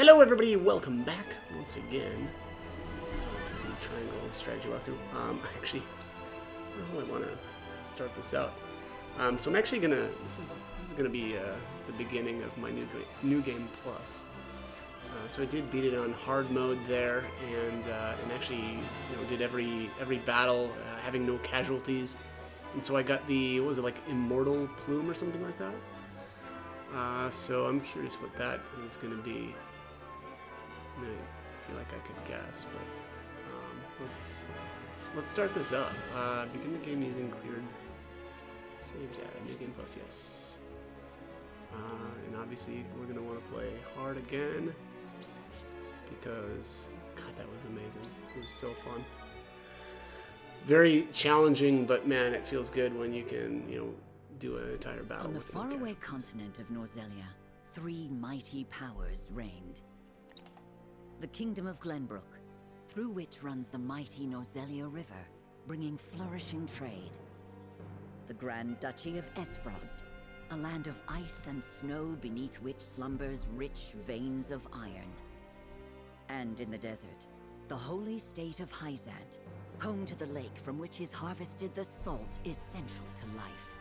Hello everybody, welcome back once again to the Triangle Strategy Walkthrough. I don't really want to start this out. So I'm actually gonna, this is gonna be the beginning of my new game plus. So I did beat it on hard mode there, and actually, did every battle having no casualties, and so I got the, what was it, like Immortal Plume or something like that. So I'm curious what that is gonna be. I feel like I could guess, but let's start this up. Begin the game using cleared save data. New game plus, yes. And obviously we're gonna want to play hard again because God, that was amazing. It was so fun. Very challenging, but man, it feels good when you can, do an entire battle. On the faraway continent of Norzelia, three mighty powers reigned. The Kingdom of Glenbrook, through which runs the mighty Norzelia River, bringing flourishing trade. The Grand Duchy of Esfrost, a land of ice and snow beneath which slumbers rich veins of iron. And in the desert, the holy state of Hyzant, home to the lake from which is harvested the salt essential to life.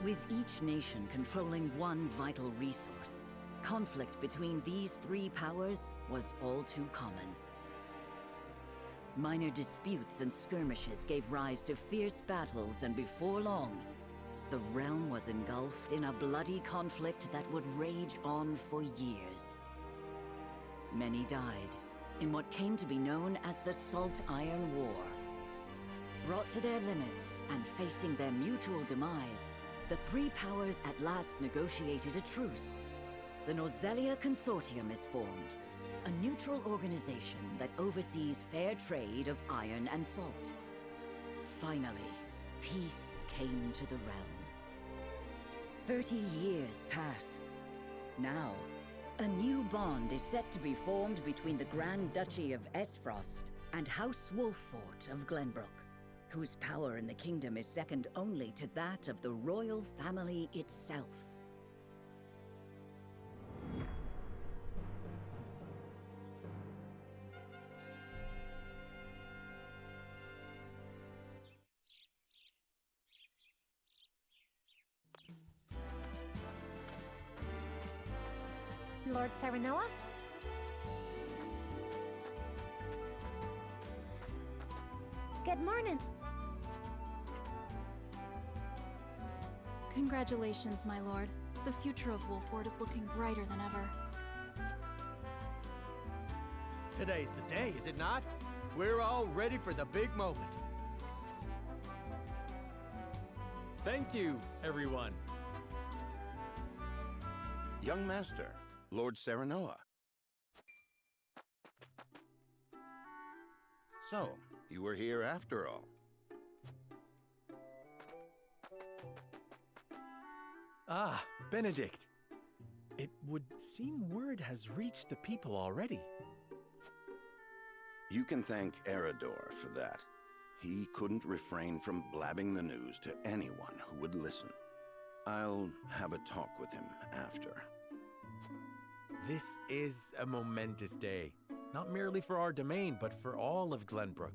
With each nation controlling one vital resource, conflict between these three powers was all too common. Minor disputes and skirmishes gave rise to fierce battles, and before long, the realm was engulfed in a bloody conflict that would rage on for years. Many died in what came to be known as the Salt Iron War. Brought to their limits and facing their mutual demise, the three powers at last negotiated a truce. The Norzelia Consortium is formed, a neutral organization that oversees fair trade of iron and salt. Finally, peace came to the realm. 30 years pass. Now, a new bond is set to be formed between the Grand Duchy of Esfrost and House Wolffort of Glenbrook, whose power in the kingdom is second only to that of the royal family itself. Lord Serenoa? Good morning. Congratulations, my lord. The future of Wolffort is looking brighter than ever. Today's the day, is it not? We're all ready for the big moment. Thank you, everyone. Young Master, Lord Serenoa. So, you were here after all. Ah, Benedict. It would seem word has reached the people already. You can thank Eredor for that. He couldn't refrain from blabbing the news to anyone who would listen. I'll have a talk with him after. This is a momentous day, not merely for our domain, but for all of Glenbrook.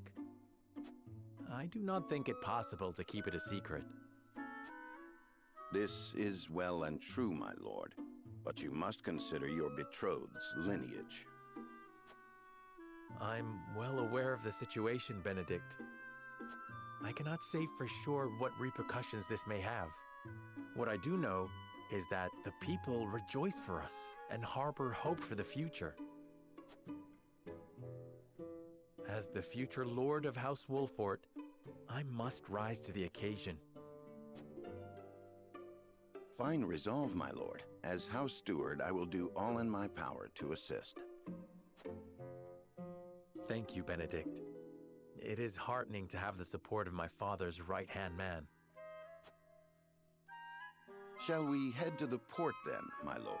I do not think it possible to keep it a secret. This is well and true, my lord, but you must consider your betrothed's lineage. I'm well aware of the situation, Benedict. I cannot say for sure what repercussions this may have. What I do know is that the people rejoice for us and harbor hope for the future. As the future Lord of House Wolffort, I must rise to the occasion. Fine resolve, my lord. As House Steward, I will do all in my power to assist. Thank you, Benedict. It is heartening to have the support of my father's right-hand man. Shall we head to the port then, my lord?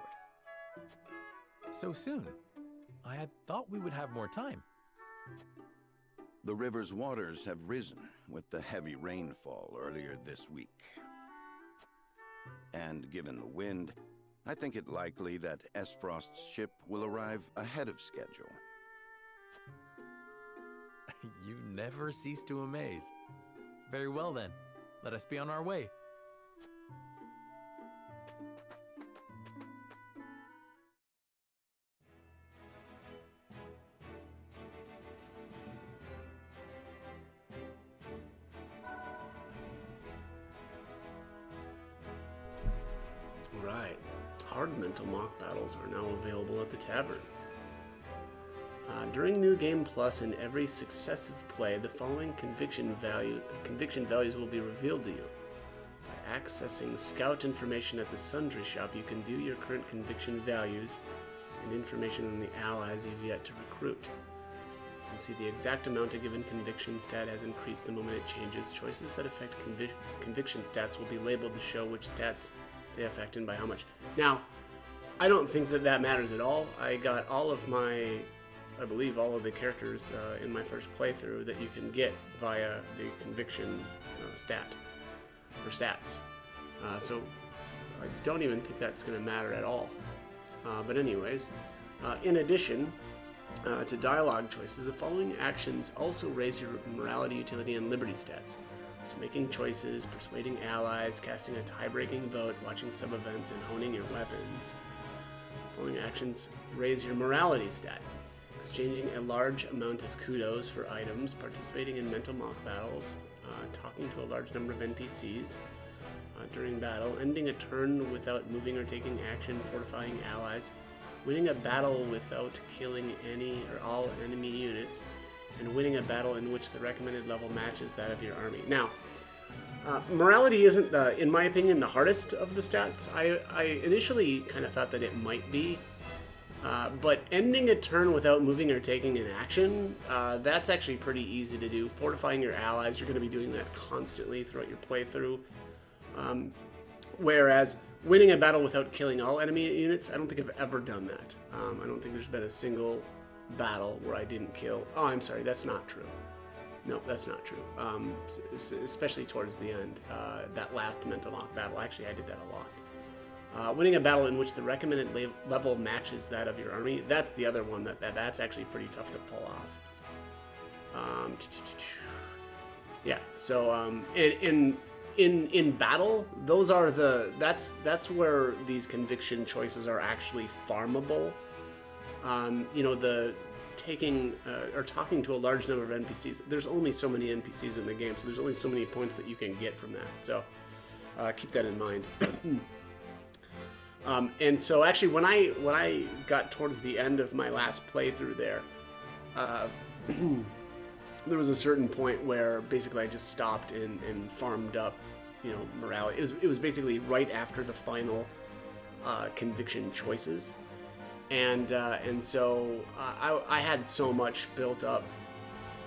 So soon? I had thought we would have more time. The river's waters have risen with the heavy rainfall earlier this week. And given the wind, I think it likely that Esfrost's ship will arrive ahead of schedule. You never cease to amaze. Very well then, let us be on our way. Right. Hard mental mock battles are now available at the tavern. During New Game Plus, in every successive play, the following conviction values will be revealed to you. By accessing scout information at the Sundry Shop, you can view your current conviction values and information on the allies you've yet to recruit. You can see the exact amount a given conviction stat has increased the moment it changes. Choices that affect conviction stats will be labeled to show which stats they affect and by how much. Now, I don't think that matters at all. I got all of my, I believe all of the characters in my first playthrough that you can get via the conviction stat, or stats. So I don't even think that's going to matter at all. But anyways, in addition to dialogue choices, the following actions also raise your morality, utility, and liberty stats. So making choices, persuading allies, casting a tie-breaking vote, watching sub-events, and honing your weapons. The following actions raise your morality stat. Exchanging a large amount of kudos for items, participating in mental mock battles, talking to a large number of NPCs during battle, ending a turn without moving or taking action, fortifying allies, winning a battle without killing any or all enemy units, and winning a battle in which the recommended level matches that of your army. Now, morality isn't, in my opinion, the hardest of the stats. I initially kind of thought that it might be, but ending a turn without moving or taking an action, that's actually pretty easy to do. Fortifying your allies, you're going to be doing that constantly throughout your playthrough. Whereas winning a battle without killing all enemy units, I don't think I've ever done that. I don't think there's been a single battle where I didn't kill. Oh, I'm sorry, that's not true. No, that's not true. Especially towards the end, that last mental mock battle, actually I did that a lot. Winning a battle in which the recommended level matches that of your army, that's the other one that's actually pretty tough to pull off. Yeah, so in battle, those are that's where these conviction choices are actually farmable. You know, the taking or talking to a large number of NPCs. There's only so many NPCs in the game, so there's only so many points that you can get from that. So keep that in mind. And so actually, when I got towards the end of my last playthrough there, there was a certain point where basically I just stopped and farmed up, you know, morality. It was basically right after the final conviction choices. And so I had so much built up,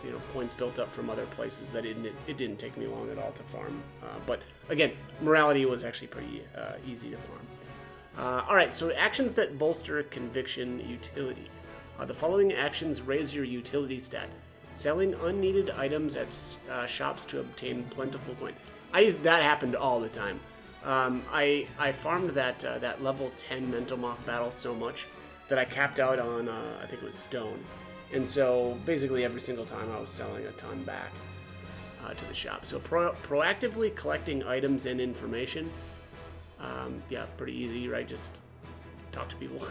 you know, points built up from other places that it didn't take me long at all to farm. But again, morality was actually pretty easy to farm. All right, so actions that bolster conviction utility. The following actions raise your utility stat. Selling unneeded items at shops to obtain plentiful coin. That happened all the time. I farmed that level 10 mental mock battle so much that I capped out on, I think it was stone. And so basically every single time I was selling a ton back to the shop. So proactively collecting items and information, yeah, pretty easy, right? Just talk to people.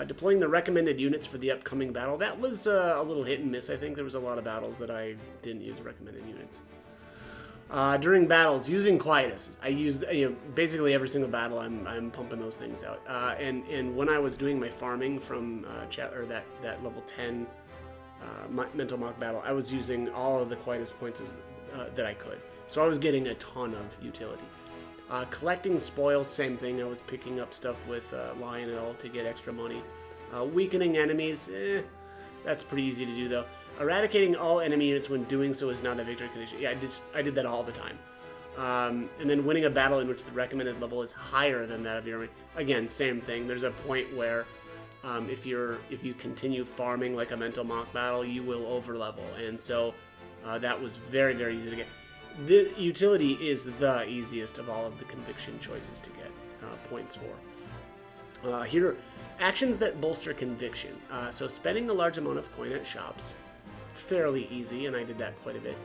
Deploying the recommended units for the upcoming battle, that was a little hit and miss. I think there was a lot of battles that I didn't use recommended units. During battles, using quietus. I used, you know, basically every single battle. I'm pumping those things out. And when I was doing my farming from that level 10 mental mock battle, I was using all of the quietus points that I could. So I was getting a ton of utility. Collecting spoils, same thing. I was picking up stuff with Lionel to get extra money. Weakening enemies, that's pretty easy to do though. Eradicating all enemy units when doing so is not a victory condition. Yeah, I did that all the time. And then winning a battle in which the recommended level is higher than that of your army. Again, same thing. There's a point where if you continue farming like a mental mock battle, you will overlevel. And so that was very, very easy to get. The utility is the easiest of all of the conviction choices to get points for. Here, actions that bolster conviction. So spending a large amount of coin at shops, fairly easy, and I did that quite a bit.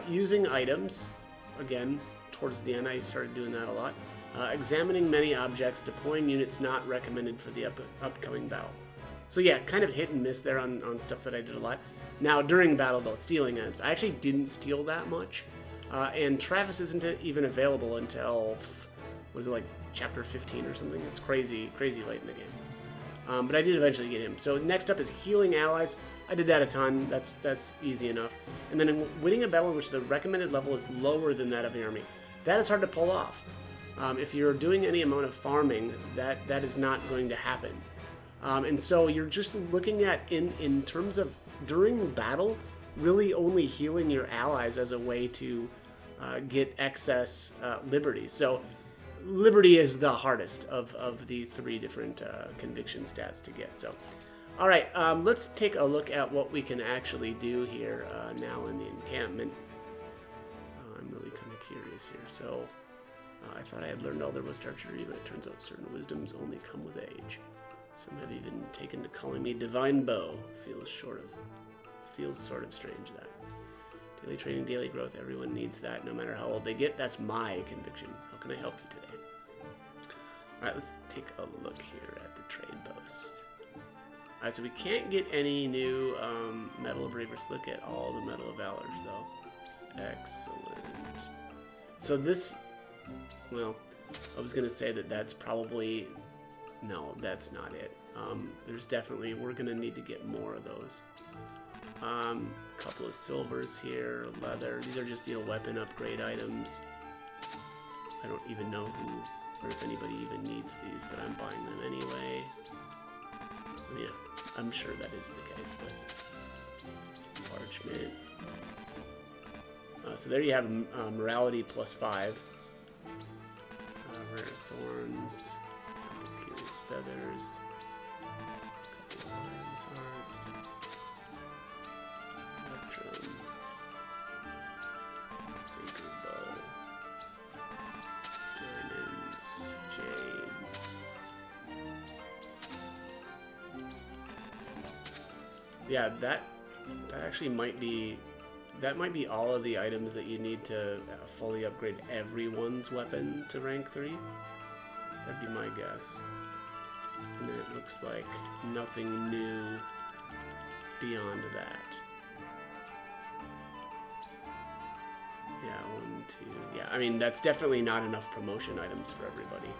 Using items, again, towards the end I started doing that a lot. Examining many objects, deploying units not recommended for the upcoming battle. So yeah, kind of hit and miss there on stuff that I did a lot. Now, during battle, though, stealing items. I actually didn't steal that much. And Travis isn't even available until, what is it, like, chapter 15 or something? It's crazy late in the game. But I did eventually get him. So next up is healing allies. I did that a ton. That's easy enough. And then winning a battle in which the recommended level is lower than that of your army. That is hard to pull off. If you're doing any amount of farming, that is not going to happen. And so you're just looking at, in terms of during battle, really only healing your allies as a way to get excess liberty. So liberty is the hardest of the 3 different conviction stats to get. So, all right, let's take a look at what we can actually do here now in the encampment. I'm really kind of curious here. So I thought I had learned all there was to archery, but it turns out certain wisdoms only come with age. Some have even taken to calling me Divine Bow. Feels sort of strange, that. Daily training, daily growth, everyone needs that, no matter how old they get. That's my conviction. How can I help you today? Alright, let's take a look here at the trade post. Alright, so we can't get any new Medal of Bravers. Look at all the Medal of Valors, though. Excellent. So this, well, I was going to say that's probably, no, that's not it. There's definitely, we're going to need to get more of those. A couple of silvers here, leather. These are just, weapon upgrade items. I don't even know who, or if anybody even needs these, but I'm buying them anyway. Yeah, I'm sure that is the case, but parchment. So there you have morality +5. Rare thorns, curious feathers, couple of lion's hearts, electrum, sacred bow, diamonds, jades. Yeah, that actually might be. That might be all of the items that you need to fully upgrade everyone's weapon to rank 3. That'd be my guess. And then it looks like nothing new beyond that. Yeah, 1, 2... Yeah, I mean, that's definitely not enough promotion items for everybody.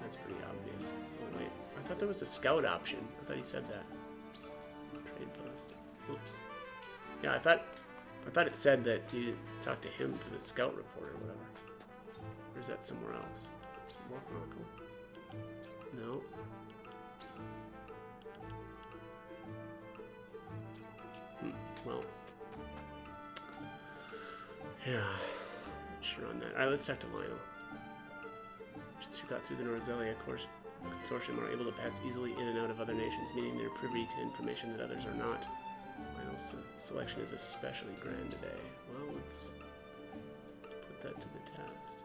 That's pretty obvious. Oh, wait. I thought there was a scout option. I thought he said that. Trade post. Oops. Yeah, I thought it said that you talked to him for the scout report or whatever. Or is that somewhere else? War Chronicle? No. Well. Yeah. Not sure on that. Alright, let's talk to Lionel. Since you got through the Norzelia Consortium are able to pass easily in and out of other nations, meaning they're privy to information that others are not. Lionel's selection is especially grand today. Well, let's put that to the test.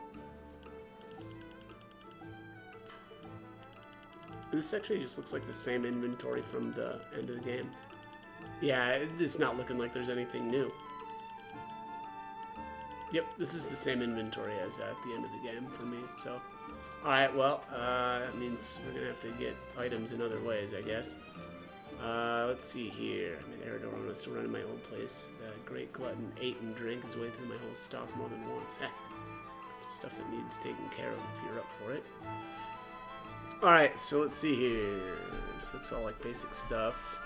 This actually just looks like the same inventory from the end of the game. Yeah, it's not looking like there's anything new. Yep, this is the same inventory as at the end of the game for me, so... Alright, well, that means we're gonna have to get items in other ways, I guess. Let's see here. I'm in Eredor, I'm still running my old place. The Great Glutton ate and drank his way through my whole stuff more than once. Some stuff that needs taken care of if you're up for it. Alright, so let's see here. This looks all like basic stuff.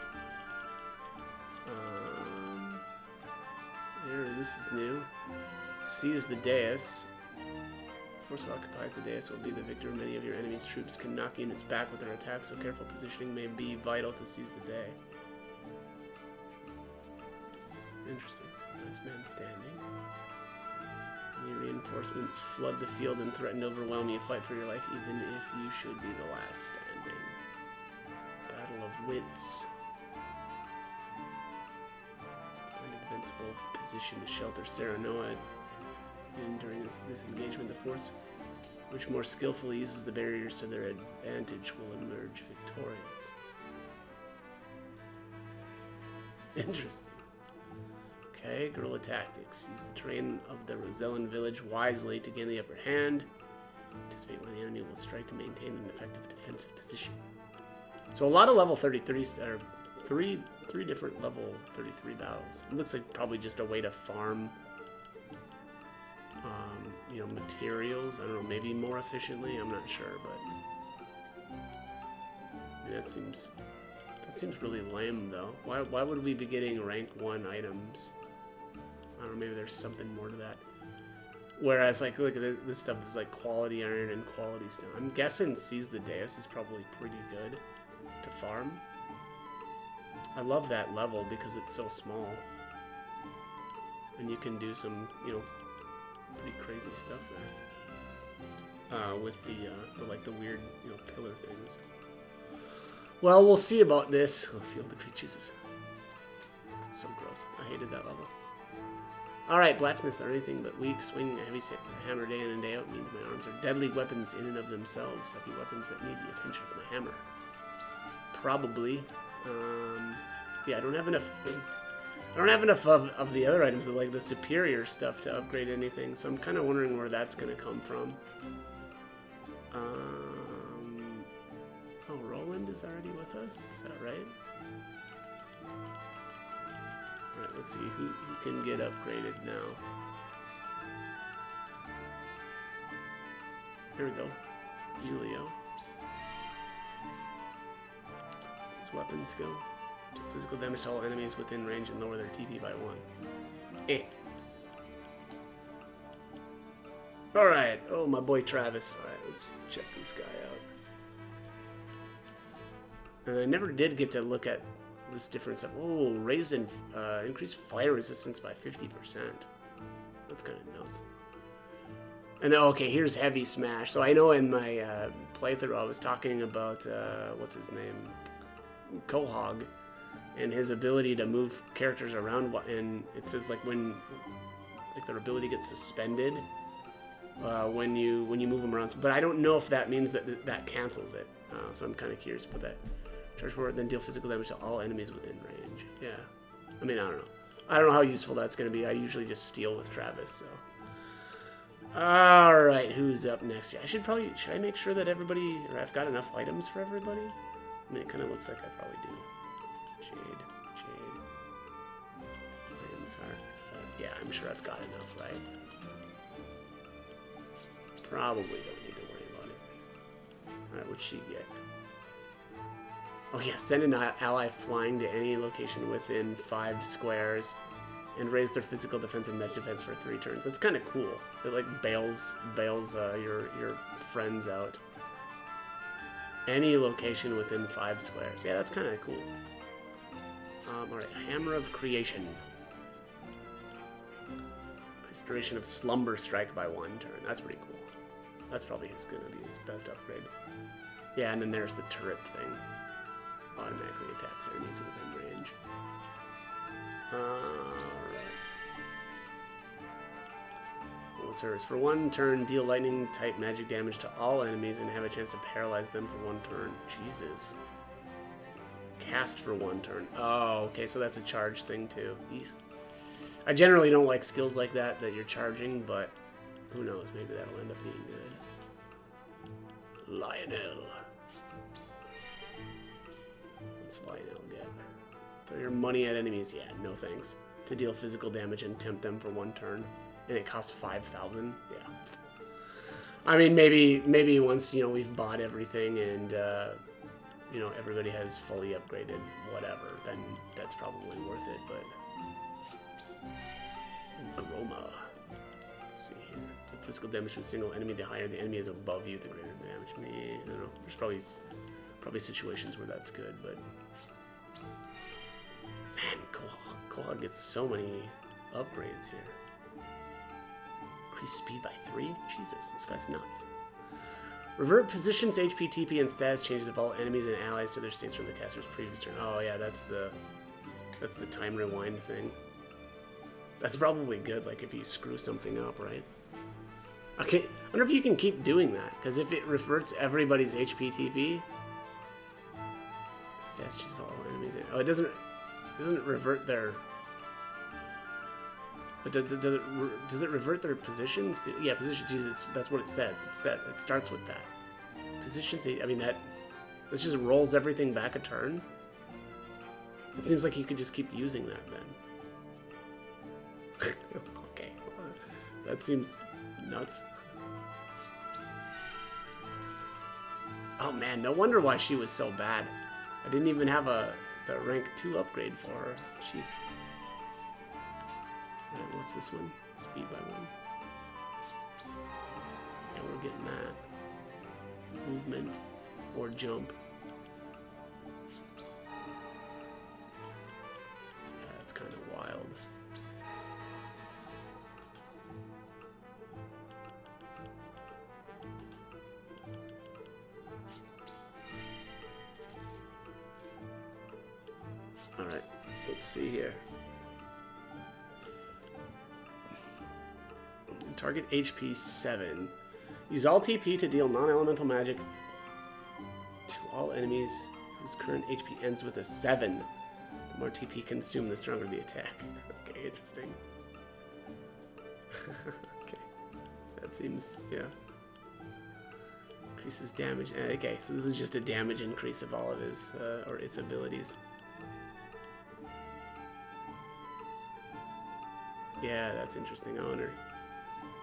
Here, this is new. Seize the dais. Force who occupies the dais will be the victor. Many of your enemy's troops can knock units back with their attacks, so careful positioning may be vital to seize the day. Interesting. Last man standing. Any reinforcements flood the field and threaten to overwhelm you. Fight for your life, even if you should be the last standing. Battle of Wits. Find a defensible position to shelter Serenoa. And during this engagement, the force which more skillfully uses the barriers to their advantage will emerge victorious. Interesting. Okay, guerrilla tactics. Use the terrain of the Rosellan village wisely to gain the upper hand. Anticipate where the enemy will strike to maintain an effective defensive position. So a lot of level 33 or three different level 33 battles. It looks like probably just a way to farm, you know, materials. I don't know, maybe more efficiently. I'm not sure, but I mean, that seems really lame though. Why would we be getting rank 1 items? I don't know, maybe there's something more to that. Whereas, like, look at this stuff is like quality iron and quality stone. I'm guessing Seize the Deus is probably pretty good to farm. I love that level because it's so small. And you can do some, you know, pretty crazy stuff there. With the like the weird, you know, pillar things. Well, we'll see about this. Oh, Field of Creek, Jesus. So gross. I hated that level. Alright, blacksmiths are anything but weak. Swinging a heavy hammer day in and day out means my arms are deadly weapons in and of themselves. Heavy weapons that need the attention of my hammer. Probably. Yeah, I don't have enough. I don't have enough of the other items, like the superior stuff, to upgrade anything. So I'm kind of wondering where that's going to come from. Oh, Roland is already with us. Is that right? Alright, let's see who can get upgraded now. Here we go. Julio. What's his weapon skill? Do physical damage to all enemies within range and lower their TP by 1. Eh. Alright. Oh, my boy Travis. Alright, let's check this guy out. I never did get to look at this different stuff. Oh, raise and increase fire resistance by 50%. That's kind of nuts. And then, okay, here's heavy smash. So I know in my playthrough I was talking about what's his name, Quahog, and his ability to move characters around. And it says like when their ability gets suspended when you move them around. But I don't know if that means that cancels it. So I'm kind of curious about that. Charge forward, then deal physical damage to all enemies within range. Yeah. I mean, I don't know. I don't know how useful that's going to be. I usually just steal with Travis, so. Alright, who's up next? Yeah, should I make sure that everybody, or I've got enough items for everybody? I mean, it kind of looks like I probably do. Jade. Lion's Heart. So, yeah, I'm sure I've got enough, right? Probably don't need to worry about it. Alright, what'd she get? Oh yeah, send an ally flying to any location within 5 squares and raise their physical defense and magic defense for 3 turns. That's kind of cool. It like bails your friends out. Any location within 5 squares. Yeah, that's kind of cool. Alright, Hammer of Creation. Increase duration of Slumber Strike by 1 turn. That's pretty cool. That's probably gonna be his best upgrade. Yeah, and then there's the turret thing. Automatically attacks enemies within range. Alright. Well, service. For 1 turn, deal lightning type magic damage to all enemies and have a chance to paralyze them for 1 turn. Jesus. Cast for 1 turn. Oh, okay, so that's a charge thing too. Eesh. I generally don't like skills like that you're charging, but who knows? Maybe that'll end up being good. Lionel. What's Lionel get? Throw your money at enemies. Yeah, no thanks. To deal physical damage and tempt them for 1 turn. And it costs 5,000. Yeah. I mean, maybe once, you know, we've bought everything and, you know, everybody has fully upgraded whatever, then that's probably worth it, but... Aroma. Let's see here. Do physical damage to a single enemy. The higher the enemy is above you, the greater the damage. I don't know. There's probably situations where that's good, but... Man, Quahog gets so many upgrades here. Increase speed by 3? Jesus, this guy's nuts. Revert positions, HP, TP, and status changes of all enemies and allies to their states from the caster's previous turn. Oh yeah, that's the time rewind thing. That's probably good, like if you screw something up, right? Okay, I wonder if you can keep doing that, because if it reverts everybody's HP TP, stats choose all enemies. Oh, it doesn't revert their. But does it revert their positions? Yeah, position. Jesus, that's what it says. It starts with that. Positions. I mean this just rolls everything back a turn. It seems like you could just keep using that then. Okay, that seems nuts. Oh man, no wonder why she was so bad. I didn't even have the rank 2 upgrade for her. She's... Alright, what's this one? Speed by 1. Yeah, we're getting that. Movement or jump. Yeah, that's kind of wild. Alright, let's see here. Target HP 7. Use all TP to deal non-elemental magic to all enemies whose current HP ends with a 7. The more TP consumed, the stronger the attack. Okay, interesting. Okay, that seems, yeah. Increases damage. Okay, so this is just a damage increase of all of his, or its abilities. Yeah, that's interesting.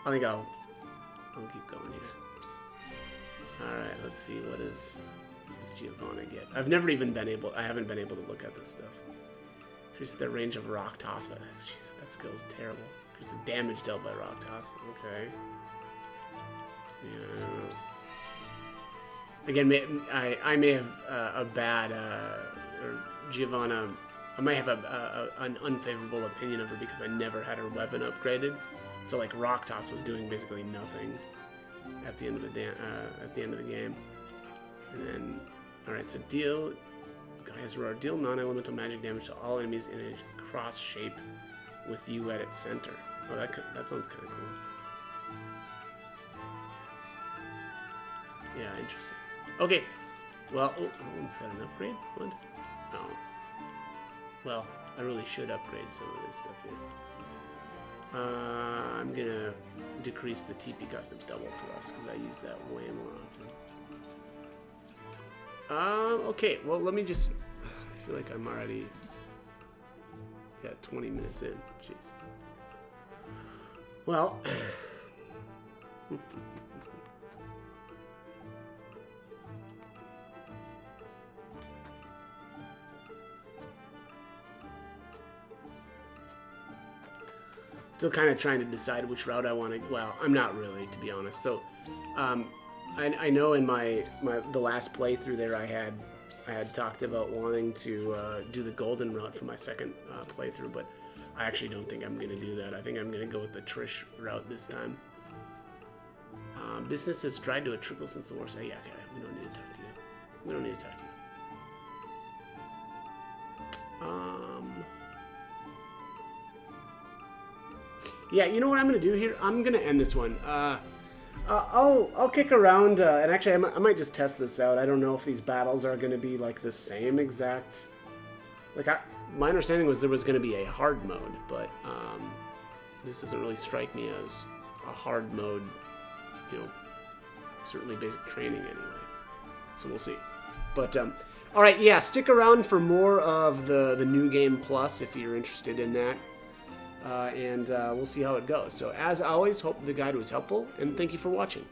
I think I'll keep going here. Alright, let's see, what does Giovanna get? I haven't been able to look at this stuff. Increase the range of rock toss, but that skill's terrible. Increase the damage dealt by rock toss. Okay. Yeah, I don't know. Again, I may have a bad, or Giovanna, I might have an unfavorable opinion of her because I never had her weapon upgraded. So like Rock Toss was doing basically nothing at the end of the game. And then, all right, so deal Gaia's Roar. Deal non-elemental magic damage to all enemies in a cross shape with you at its center. Oh, that sounds kind of cool. Yeah, interesting. Okay, well, oh, one's got an upgrade. What? No. Well, I really should upgrade some of this stuff here. I'm gonna decrease the TP cost of double for us because I use that way more often. Okay, well, let me just... I feel like I'm already... got 20 minutes in. Jeez. Well... Still kind of trying to decide which route I want to... Well, I'm not really, to be honest. So, I know in the last playthrough there I had talked about wanting to do the golden route for my second playthrough, but I actually don't think I'm going to do that. I think I'm going to go with the Trish route this time. Business has tried to a trickle since the war. So, yeah, okay, we don't need to talk to you. We don't need to talk to you. Yeah, you know what I'm going to do here? I'm going to end this one. I'll kick around, and actually I might just test this out. I don't know if these battles are going to be like the same exact... Like, my understanding was there was going to be a hard mode, but this doesn't really strike me as a hard mode, you know, certainly basic training anyway. So we'll see. But, alright, yeah, stick around for more of the New Game Plus if you're interested in that. And we'll see how it goes. So as always, hope the guide was helpful, and thank you for watching.